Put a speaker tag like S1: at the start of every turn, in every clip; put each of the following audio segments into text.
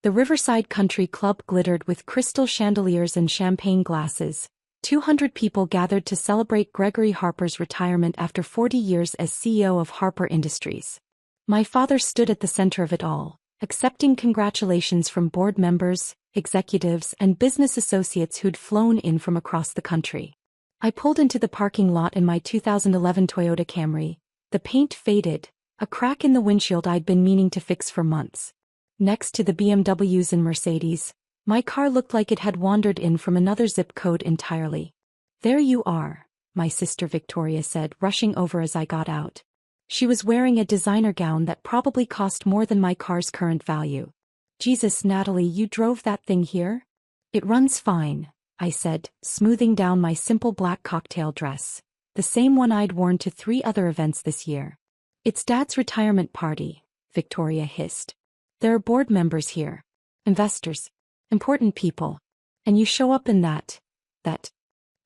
S1: The Riverside Country Club glittered with crystal chandeliers and champagne glasses. 200 people gathered to celebrate Gregory Harper's retirement after 40 years as CEO of Harper Industries. My father stood at the center of it all, accepting congratulations from board members, executives, and business associates who'd flown in from across the country. I pulled into the parking lot in my 2011 Toyota Camry. The paint faded, a crack in the windshield I'd been meaning to fix for months. Next to the BMWs and Mercedes, my car looked like it had wandered in from another zip code entirely. "There you are," my sister Victoria said, rushing over as I got out. She was wearing a designer gown that probably cost more than my car's current value. "Jesus, Natalie, you drove that thing here?" "It runs fine," I said, smoothing down my simple black cocktail dress, the same one I'd worn to 3 other events this year. "It's Dad's retirement party," Victoria hissed. "There are board members here. Investors. Important people. And you show up in that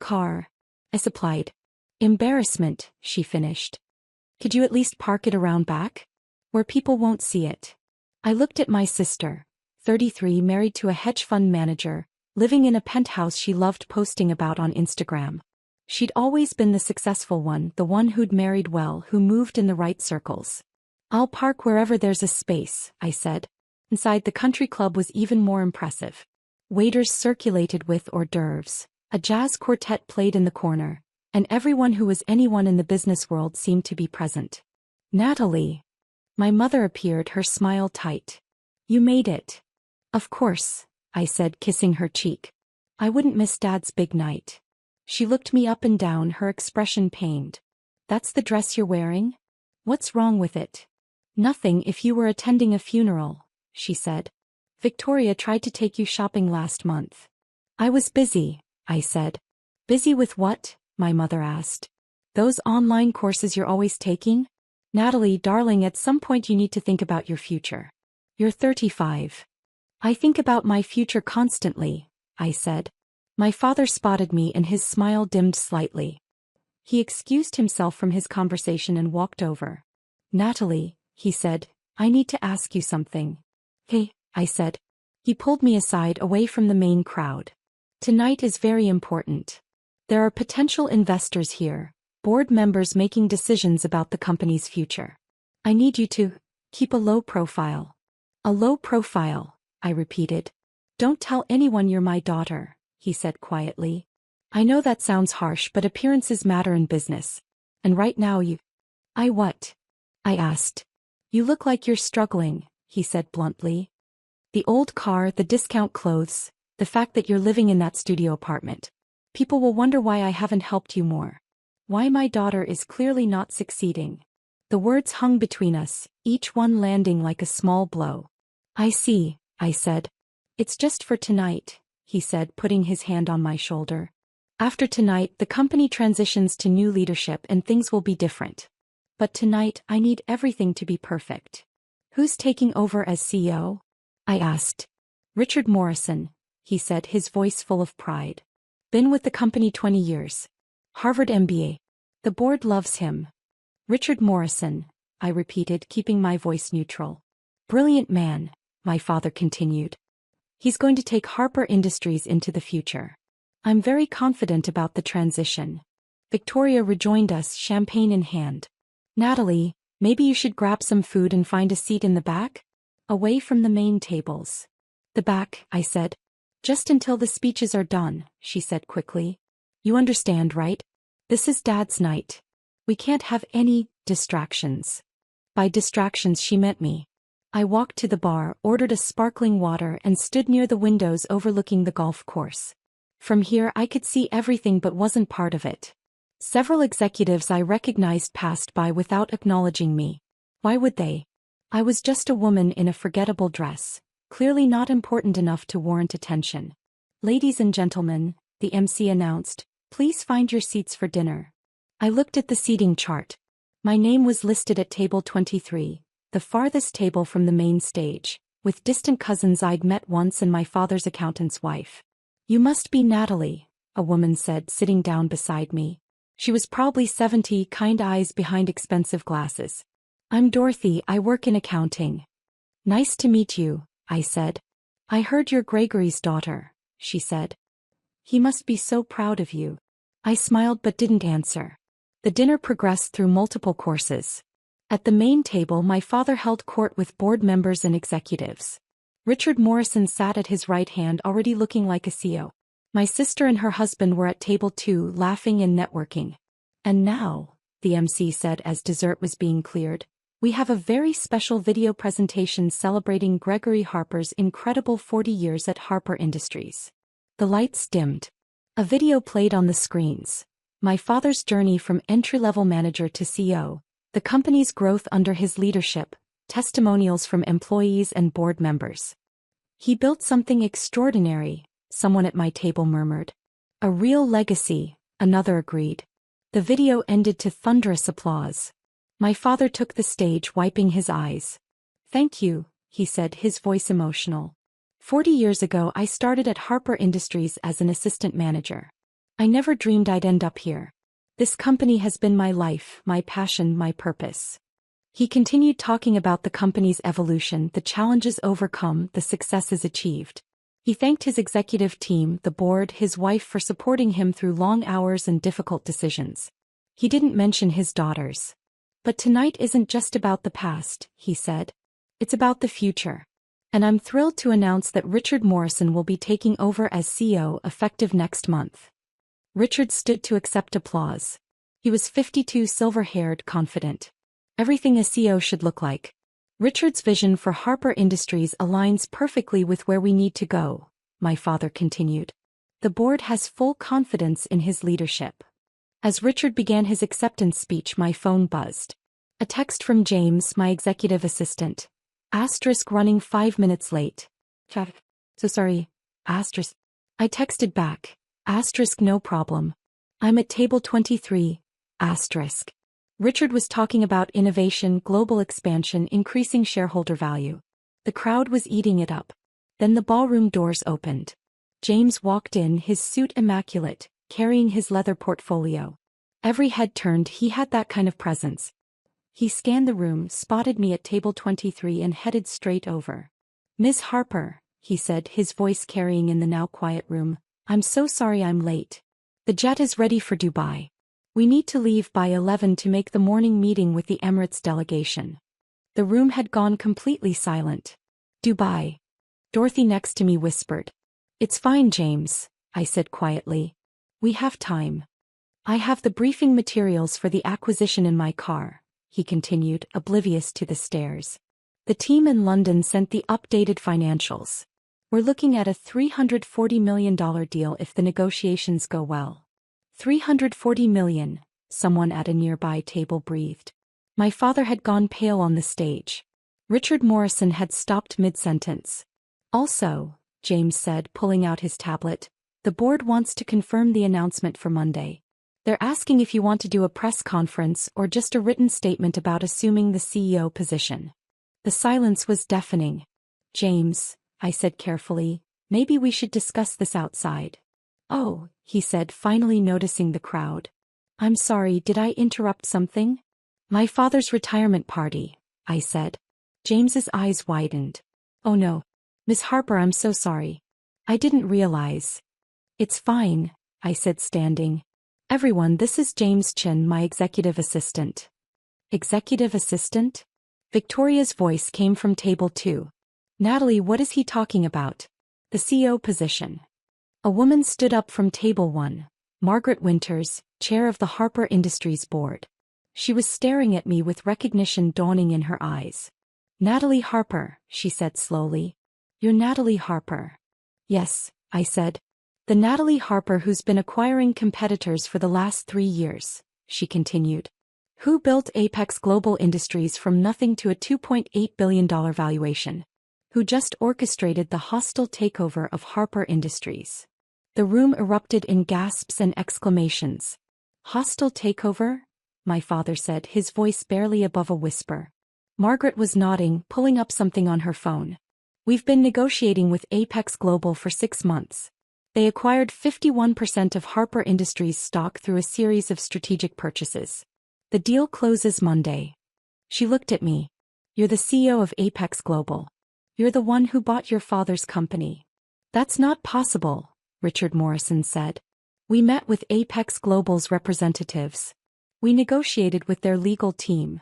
S1: car," I supplied. "Embarrassment," she finished. "Could you at least park it around back? Where people won't see it?" I looked at my sister, 33, married to a hedge fund manager, living in a penthouse she loved posting about on Instagram. She'd always been the successful one, the one who'd married well, who moved in the right circles. "I'll park wherever there's a space," I said. Inside, the country club was even more impressive. Waiters circulated with hors d'oeuvres, a jazz quartet played in the corner, and everyone who was anyone in the business world seemed to be present. "Natalie." My mother appeared, her smile tight. "You made it." "Of course," I said, kissing her cheek. "I wouldn't miss Dad's big night." She looked me up and down, her expression pained. "That's the dress you're wearing? What's wrong with it?" "Nothing if you were attending a funeral," she said. "Victoria tried to take you shopping last month." "I was busy," I said. "Busy with what?" my mother asked. "Those online courses you're always taking?" "Natalie, darling, at some point you need to think about your future. You're 35. "I think about my future constantly," I said. My father spotted me and his smile dimmed slightly. He excused himself from his conversation and walked over. "Natalie," he said, "I need to ask you something." "Hey," I said. He pulled me aside, away from the main crowd. "Tonight is very important. There are potential investors here, board members making decisions about the company's future. I need you to keep a low profile." "A low profile," I repeated. "Don't tell anyone you're my daughter," he said quietly. "I know that sounds harsh, but appearances matter in business. And right now "I what?" I asked. "You look like you're struggling," he said bluntly. "The old car, the discount clothes, the fact that you're living in that studio apartment. People will wonder why I haven't helped you more. Why my daughter is clearly not succeeding." The words hung between us, each one landing like a small blow. "I see," I said. "It's just for tonight," he said, putting his hand on my shoulder. "After tonight, the company transitions to new leadership and things will be different. But tonight, I need everything to be perfect." "Who's taking over as CEO?" I asked. "Richard Morrison," he said, his voice full of pride. "Been with the company 20 years. Harvard MBA. The board loves him." "Richard Morrison," I repeated, keeping my voice neutral. "Brilliant man," my father continued. "He's going to take Harper Industries into the future. I'm very confident about the transition." Victoria rejoined us, champagne in hand. "Natalie, maybe you should grab some food and find a seat in the back? Away from the main tables." "The back," I said. "Just until the speeches are done," she said quickly. "You understand, right? This is Dad's night. We can't have any distractions." By distractions she meant me. I walked to the bar, ordered a sparkling water, and stood near the windows overlooking the golf course. From here I could see everything but wasn't part of it. Several executives I recognized passed by without acknowledging me. Why would they? I was just a woman in a forgettable dress, clearly not important enough to warrant attention. "Ladies and gentlemen," the MC announced, "please find your seats for dinner." I looked at the seating chart. My name was listed at table 23, the farthest table from the main stage, with distant cousins I'd met once and my father's accountant's wife. "You must be Natalie," a woman said, sitting down beside me. She was probably 70, kind eyes behind expensive glasses. "I'm Dorothy, I work in accounting." "Nice to meet you," I said. I heard you're Gregory's daughter, she said. He must be so proud of you. I smiled but didn't answer. The dinner progressed through multiple courses. At the main table, my father held court with board members and executives. Richard Morrison sat at his right hand, already looking like a CEO. My sister and her husband were at table 2, laughing and networking. And now, the MC said as dessert was being cleared, we have a very special video presentation celebrating Gregory Harper's incredible 40 years at Harper Industries. The lights dimmed. A video played on the screens. My father's journey from entry-level manager to CEO, the company's growth under his leadership, testimonials from employees and board members. He built something extraordinary, someone at my table murmured. A real legacy, another agreed. The video ended to thunderous applause. My father took the stage, wiping his eyes. Thank you, he said, his voice emotional. 40 years ago I started at Harper Industries as an assistant manager. I never dreamed I'd end up here. This company has been my life, my passion, my purpose. He continued talking about the company's evolution, the challenges overcome, the successes achieved. He thanked his executive team, the board, his wife for supporting him through long hours and difficult decisions. He didn't mention his daughters. But tonight isn't just about the past, he said. It's about the future. And I'm thrilled to announce that Richard Morrison will be taking over as CEO effective next month. Richard stood to accept applause. He was 52, silver-haired, confident. Everything a CEO should look like. Richard's vision for Harper Industries aligns perfectly with where we need to go, my father continued. The board has full confidence in his leadership. As Richard began his acceptance speech, my phone buzzed. A text from James, my executive assistant. Asterisk running 5 minutes late. So sorry. Asterisk. I texted back. Asterisk no problem. I'm at table 23. Asterisk. Richard was talking about innovation, global expansion, increasing shareholder value. The crowd was eating it up. Then the ballroom doors opened. James walked in, his suit immaculate, carrying his leather portfolio. Every head turned, he had that kind of presence. He scanned the room, spotted me at table 23 and headed straight over. Ms. Harper, he said, his voice carrying in the now quiet room, I'm so sorry I'm late. The jet is ready for Dubai. We need to leave by 11 to make the morning meeting with the Emirates delegation. The room had gone completely silent. Dubai. Dorothy next to me whispered. It's fine, James, I said quietly. We have time. I have the briefing materials for the acquisition in my car, he continued, oblivious to the stares. The team in London sent the updated financials. We're looking at a $340 million deal if the negotiations go well. $340 million, someone at a nearby table breathed. My father had gone pale on the stage. Richard Morrison had stopped mid-sentence. Also, James said, pulling out his tablet, the board wants to confirm the announcement for Monday. They're asking if you want to do a press conference or just a written statement about assuming the CEO position. The silence was deafening. James, I said carefully, maybe we should discuss this outside. Oh, he said, finally noticing the crowd. I'm sorry, did I interrupt something? My father's retirement party, I said. James's eyes widened. Oh no. Miss Harper, I'm so sorry. I didn't realize. It's fine, I said, standing. Everyone, this is James Chin, my executive assistant. Executive assistant? Victoria's voice came from table 2. Natalie, what is he talking about? The CEO position. A woman stood up from table 1. Margaret Winters, chair of the Harper Industries board. She was staring at me with recognition dawning in her eyes. Natalie Harper, she said slowly. You're Natalie Harper. Yes, I said. The Natalie Harper who's been acquiring competitors for the last 3 years, she continued. Who built Apex Global Industries from nothing to a $2.8 billion valuation. Who just orchestrated the hostile takeover of Harper Industries. The room erupted in gasps and exclamations. Hostile takeover? My father said, his voice barely above a whisper. Margaret was nodding, pulling up something on her phone. We've been negotiating with Apex Global for 6 months. They acquired 51% of Harper Industries stock through a series of strategic purchases. The deal closes Monday. She looked at me. You're the CEO of Apex Global. You're the one who bought your father's company. That's not possible, Richard Morrison said. We met with Apex Global's representatives. We negotiated with their legal team.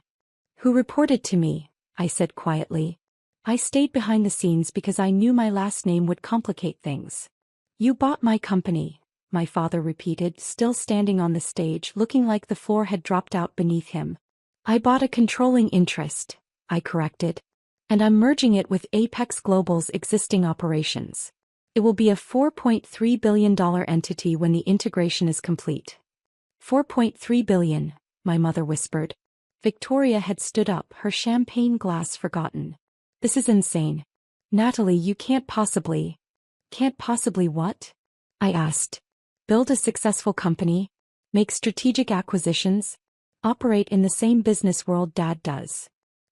S1: Who reported to me? I said quietly. I stayed behind the scenes because I knew my last name would complicate things. You bought my company, my father repeated, still standing on the stage, looking like the floor had dropped out beneath him. I bought a controlling interest, I corrected. And I'm merging it with Apex Global's existing operations. It will be a $4.3 billion entity when the integration is complete. $4.3 billion, my mother whispered. Victoria had stood up, her champagne glass forgotten. This is insane. Natalie, you can't possibly. Can't possibly what? I asked. Build a successful company? Make strategic acquisitions? Operate in the same business world Dad does.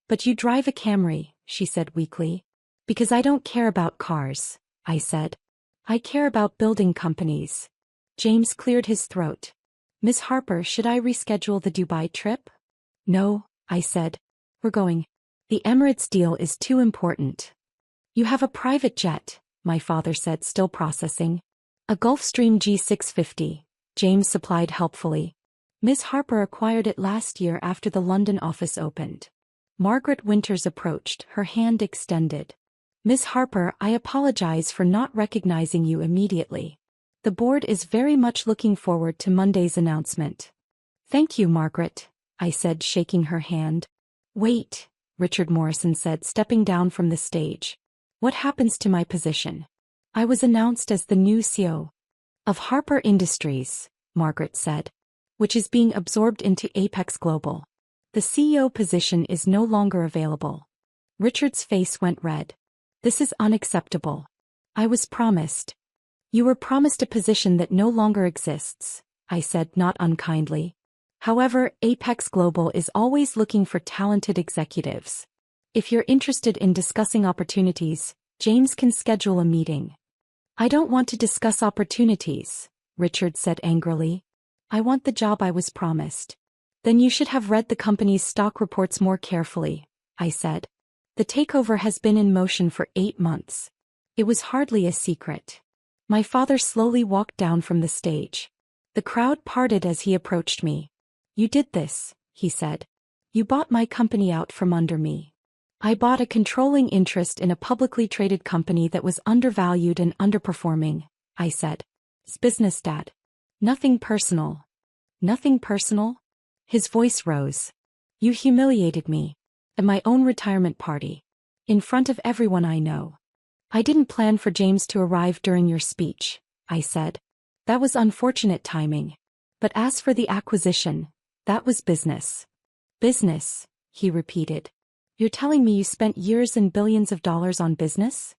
S1: But you drive a Camry, she said weakly. Because I don't care about cars, I said. I care about building companies. James cleared his throat. Miss Harper, should I reschedule the Dubai trip? No, I said. We're going. The Emirates deal is too important. You have a private jet, my father said, still processing. A Gulfstream G650, James supplied helpfully. Miss Harper acquired it last year after the London office opened. Margaret Winters approached, her hand extended. Miss Harper, I apologize for not recognizing you immediately. The board is very much looking forward to Monday's announcement. Thank you, Margaret, I said, shaking her hand. Wait, Richard Morrison said, stepping down from the stage. What happens to my position? I was announced as the new CEO of Harper Industries, Margaret said, which is being absorbed into Apex Global. The CEO position is no longer available. Richard's face went red. This is unacceptable. I was promised. You were promised a position that no longer exists, I said, not unkindly. However, Apex Global is always looking for talented executives. If you're interested in discussing opportunities, James can schedule a meeting. I don't want to discuss opportunities, Richard said angrily. I want the job I was promised. Then you should have read the company's stock reports more carefully, I said. The takeover has been in motion for 8 months. It was hardly a secret. My father slowly walked down from the stage. The crowd parted as he approached me. You did this, he said. You bought my company out from under me. I bought a controlling interest in a publicly traded company that was undervalued and underperforming, I said. It's business, Dad. Nothing personal. Nothing personal? His voice rose. You humiliated me. At my own retirement party. In front of everyone I know. I didn't plan for James to arrive during your speech, I said. That was unfortunate timing. But as for the acquisition, that was business. Business, he repeated. You're telling me you spent years and billions of dollars on business?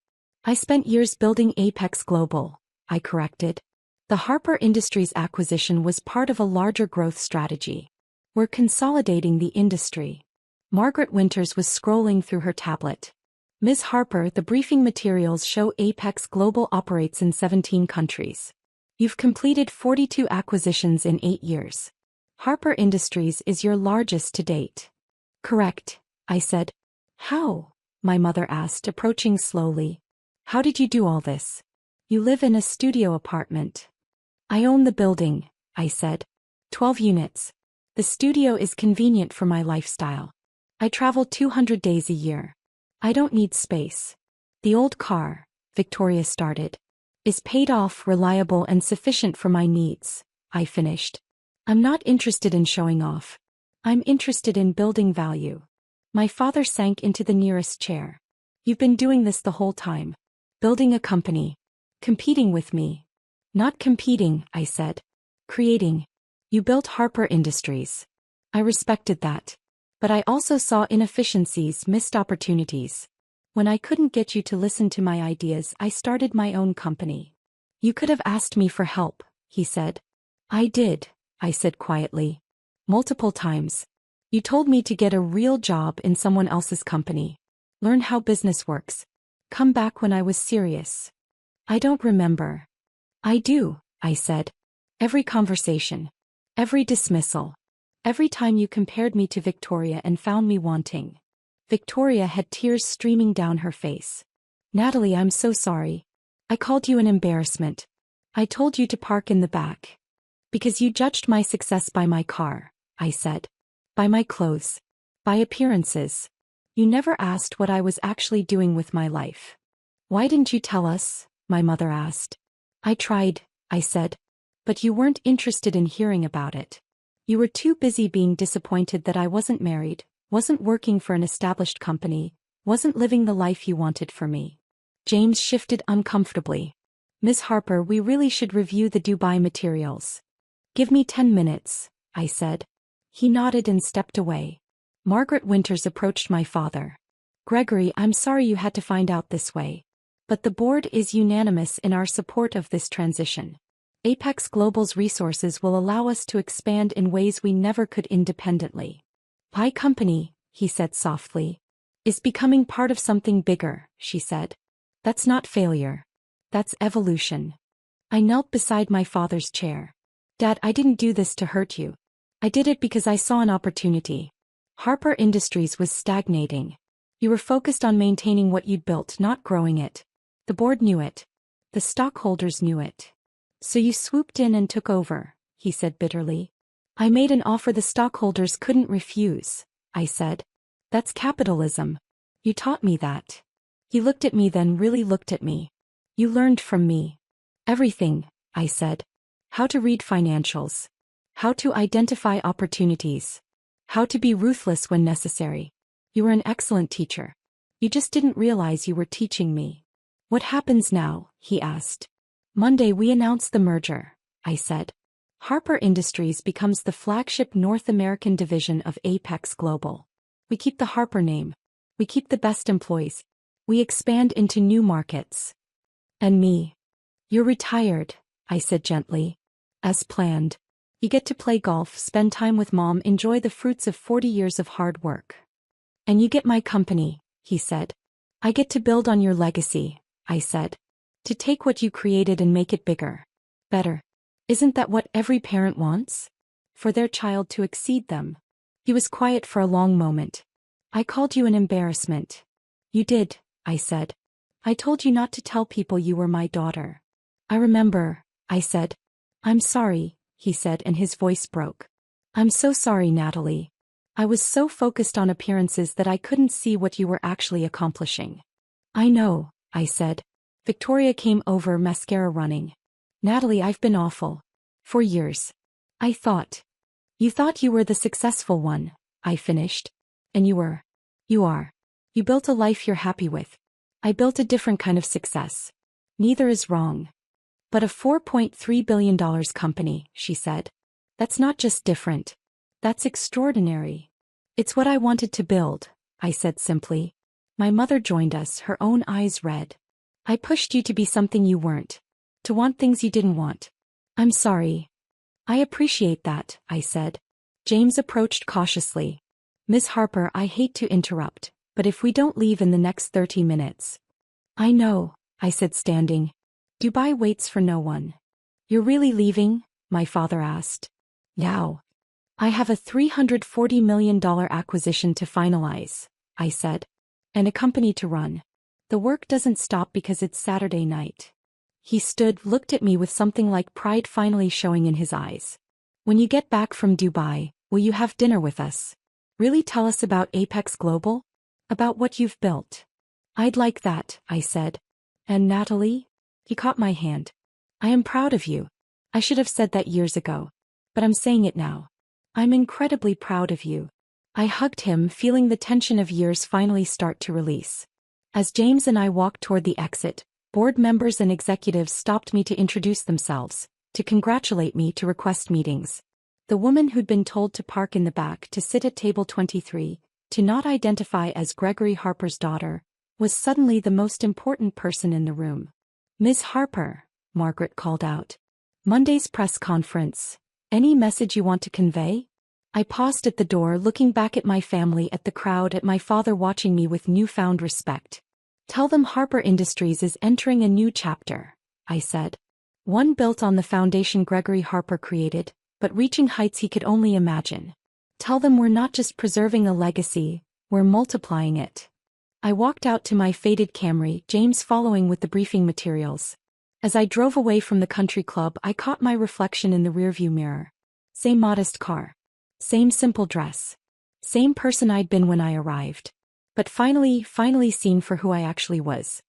S1: I spent years building Apex Global, I corrected. The Harper Industries acquisition was part of a larger growth strategy. We're consolidating the industry. Margaret Winters was scrolling through her tablet. Ms. Harper, the briefing materials show Apex Global operates in 17 countries. You've completed 42 acquisitions in 8 years. Harper Industries is your largest to date. Correct, I said. How? My mother asked, approaching slowly. How did you do all this? You live in a studio apartment. I own the building, I said. 12 units. The studio is convenient for my lifestyle. I travel 200 days a year. I don't need space. The old car, Victoria started, is paid off, reliable and sufficient for my needs, I finished. I'm not interested in showing off. I'm interested in building value. My father sank into the nearest chair. You've been doing this the whole time. Building a company. Competing with me. Not competing, I said. Creating. You built Harper Industries. I respected that. But I also saw inefficiencies, missed opportunities. When I couldn't get you to listen to my ideas, I started my own company. You could have asked me for help, he said. I did, I said quietly. Multiple times. You told me to get a real job in someone else's company. Learn how business works. Come back when I was serious. I don't remember. I do, I said. Every conversation. Every dismissal. Every time you compared me to Victoria and found me wanting. Victoria had tears streaming down her face. Natalie, I'm so sorry. I called you an embarrassment. I told you to park in the back. Because you judged my success by my car, I said. By my clothes. By appearances. You never asked what I was actually doing with my life. Why didn't you tell us? My mother asked. I tried, I said. But you weren't interested in hearing about it. You were too busy being disappointed that I wasn't married, wasn't working for an established company, wasn't living the life you wanted for me. James shifted uncomfortably. Miss Harper, we really should review the Dubai materials. Give me 10 minutes, I said. He nodded and stepped away. Margaret Winters approached my father. Gregory, I'm sorry you had to find out this way. But the board is unanimous in our support of this transition. Apex Global's resources will allow us to expand in ways we never could independently. My company, he said softly, is becoming part of something bigger, she said. That's not failure. That's evolution. I knelt beside my father's chair. Dad, I didn't do this to hurt you. I did it because I saw an opportunity. Harper Industries was stagnating. You were focused on maintaining what you'd built, not growing it. The board knew it. The stockholders knew it. So you swooped in and took over, he said bitterly. I made an offer the stockholders couldn't refuse, I said. That's capitalism. You taught me that. He looked at me, then really looked at me. You learned from me. Everything, I said. How to read financials. How to identify opportunities. How to be ruthless when necessary. You were an excellent teacher. You just didn't realize you were teaching me. What happens now? He asked. Monday we announced the merger, I said. Harper Industries becomes the flagship North American division of Apex Global. We keep the Harper name. We keep the best employees. We expand into new markets. And me. You're retired, I said gently. As planned. You get to play golf, spend time with Mom, enjoy the fruits of 40 years of hard work. And you get my company, he said. I get to build on your legacy, I said. To take what you created and make it bigger. Better. Isn't that what every parent wants? For their child to exceed them. He was quiet for a long moment. I called you an embarrassment. You did, I said. I told you not to tell people you were my daughter. I remember, I said. I'm sorry, he said, and his voice broke. I'm so sorry, Natalie. I was so focused on appearances that I couldn't see what you were actually accomplishing. I know, I said. Victoria came over, mascara running. Natalie, I've been awful. For years. I thought. You thought you were the successful one, I finished. And you were. You are. You built a life you're happy with. I built a different kind of success. Neither is wrong. But a $4.3 billion company, she said. That's not just different. That's extraordinary. It's what I wanted to build, I said simply. My mother joined us, her own eyes red. I pushed you to be something you weren't. To want things you didn't want. I'm sorry. I appreciate that, I said. James approached cautiously. Miss Harper, I hate to interrupt, but if we don't leave in the next 30 minutes. I know, I said standing. Dubai waits for no one. You're really leaving? My father asked. Now. I have a $340 million acquisition to finalize, I said. And a company to run. The work doesn't stop because it's Saturday night. He stood, looked at me with something like pride finally showing in his eyes. When you get back from Dubai, will you have dinner with us? Really tell us about Apex Global? About what you've built? I'd like that, I said. And Natalie? He caught my hand. I am proud of you. I should have said that years ago. But I'm saying it now. I'm incredibly proud of you. I hugged him, feeling the tension of years finally start to release. As James and I walked toward the exit, board members and executives stopped me to introduce themselves, to congratulate me, to request meetings. The woman who'd been told to park in the back, to sit at table 23, to not identify as Gregory Harper's daughter, was suddenly the most important person in the room. Ms. Harper, Margaret called out. Monday's press conference. Any message you want to convey? I paused at the door, looking back at my family, at the crowd, at my father watching me with newfound respect. Tell them Harper Industries is entering a new chapter, I said. One built on the foundation Gregory Harper created, but reaching heights he could only imagine. Tell them we're not just preserving a legacy, we're multiplying it. I walked out to my faded Camry, James following with the briefing materials. As I drove away from the country club, I caught my reflection in the rearview mirror. Same modest car. Same simple dress. Same person I'd been when I arrived. But finally seen for who I actually was.